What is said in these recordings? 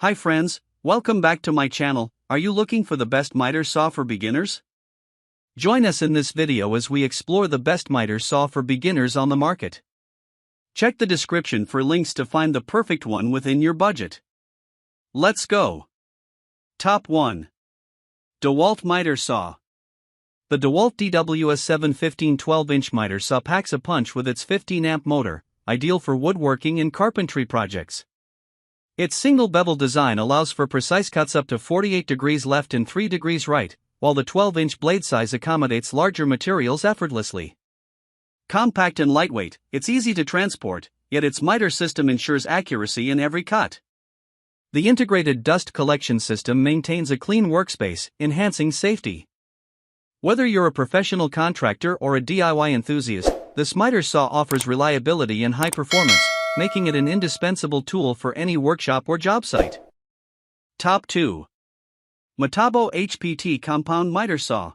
Hi friends, welcome back to my channel. Are you looking for the best miter saw for beginners? Join us in this video as we explore the best miter saw for beginners on the market. Check the description for links to find the perfect one within your budget. Let's go. Top 1. DEWALT Miter Saw. The DEWALT DWS7 15 12-inch miter saw packs a punch with its 15-amp motor, ideal for woodworking and carpentry projects. Its single bevel design allows for precise cuts up to 48 degrees left and 3 degrees right, while the 12-inch blade size accommodates larger materials effortlessly. Compact and lightweight, it's easy to transport, yet its miter system ensures accuracy in every cut. The integrated dust collection system maintains a clean workspace, enhancing safety. Whether you're a professional contractor or a DIY enthusiast, this miter saw offers reliability and high performance, making it an indispensable tool for any workshop or job site. Top 2. Metabo HPT Compound Miter Saw.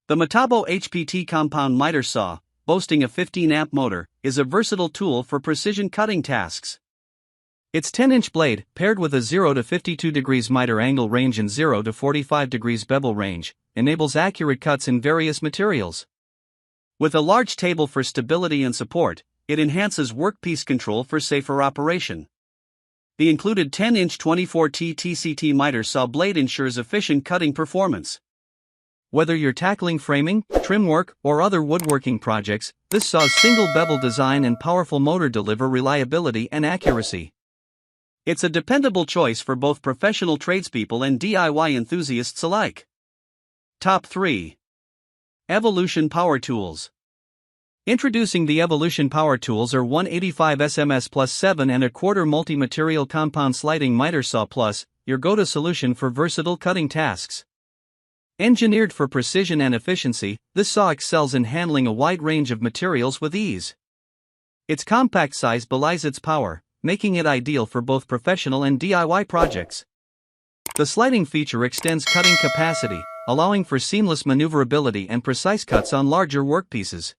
The Metabo HPT Compound Miter Saw, boasting a 15-amp motor, is a versatile tool for precision cutting tasks. Its 10-inch blade, paired with a 0 to 52 degrees miter angle range and 0 to 45 degrees bevel range, enables accurate cuts in various materials. With a large table for stability and support, it enhances workpiece control for safer operation. The included 10-inch 24T TCT miter saw blade ensures efficient cutting performance. Whether you're tackling framing, trim work, or other woodworking projects, this saw's single bevel design and powerful motor deliver reliability and accuracy. It's a dependable choice for both professional tradespeople and DIY enthusiasts alike. Top 3. Evolution Power Tools. Introducing the Evolution Power Tools are 185 SMS plus 7¼ multi-material compound sliding miter saw plus, your go-to solution for versatile cutting tasks. Engineered for precision and efficiency, this saw excels in handling a wide range of materials with ease. Its compact size belies its power, making it ideal for both professional and DIY projects. The sliding feature extends cutting capacity, allowing for seamless maneuverability and precise cuts on larger workpieces.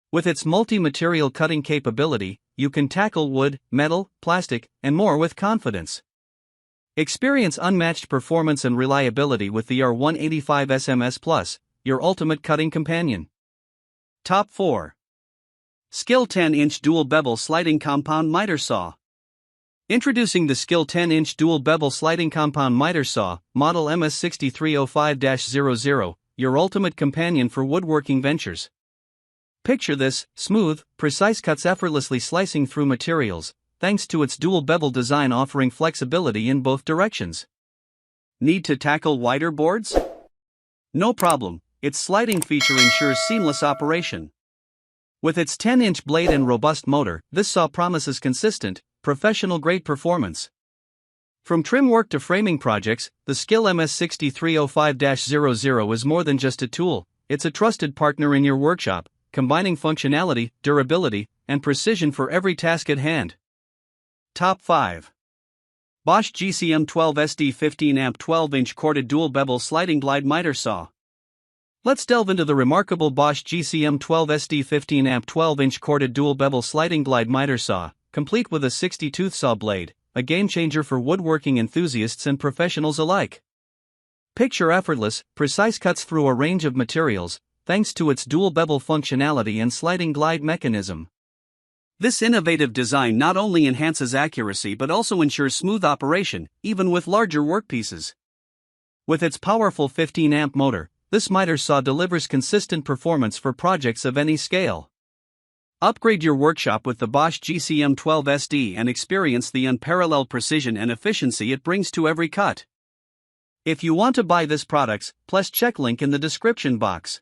With its multi-material cutting capability, you can tackle wood, metal, plastic, and more with confidence. Experience unmatched performance and reliability with the R185 SMS Plus, your ultimate cutting companion. Top 4. Skil 10-inch Dual-Bevel Sliding Compound Miter Saw. Introducing the Skil 10-inch Dual-Bevel Sliding Compound Miter Saw, model MS6305-00, your ultimate companion for woodworking ventures. Picture this: smooth, precise cuts effortlessly slicing through materials, thanks to its dual bevel design offering flexibility in both directions. Need to tackle wider boards? No problem, its sliding feature ensures seamless operation. With its 10-inch blade and robust motor, this saw promises consistent, professional-grade performance. From trim work to framing projects, the Skil MS6305-00 is more than just a tool, it's a trusted partner in your workshop, combining functionality, durability, and precision for every task at hand. Top 5. Bosch GCM2SD5 15-amp 12-inch corded dual-bevel sliding glide miter saw. Let's delve into the remarkable Bosch GCM2SD 15-amp 12-inch corded dual-bevel sliding glide miter saw, complete with a 60-tooth saw blade, a game-changer for woodworking enthusiasts and professionals alike. Picture effortless, precise cuts through a range of materials, thanks to its dual bevel functionality and sliding glide mechanism. This innovative design not only enhances accuracy but also ensures smooth operation, even with larger workpieces. With its powerful 15-amp motor, this miter saw delivers consistent performance for projects of any scale. Upgrade your workshop with the Bosch GCM12SD and experience the unparalleled precision and efficiency it brings to every cut. If you want to buy this product, please check link in the description box.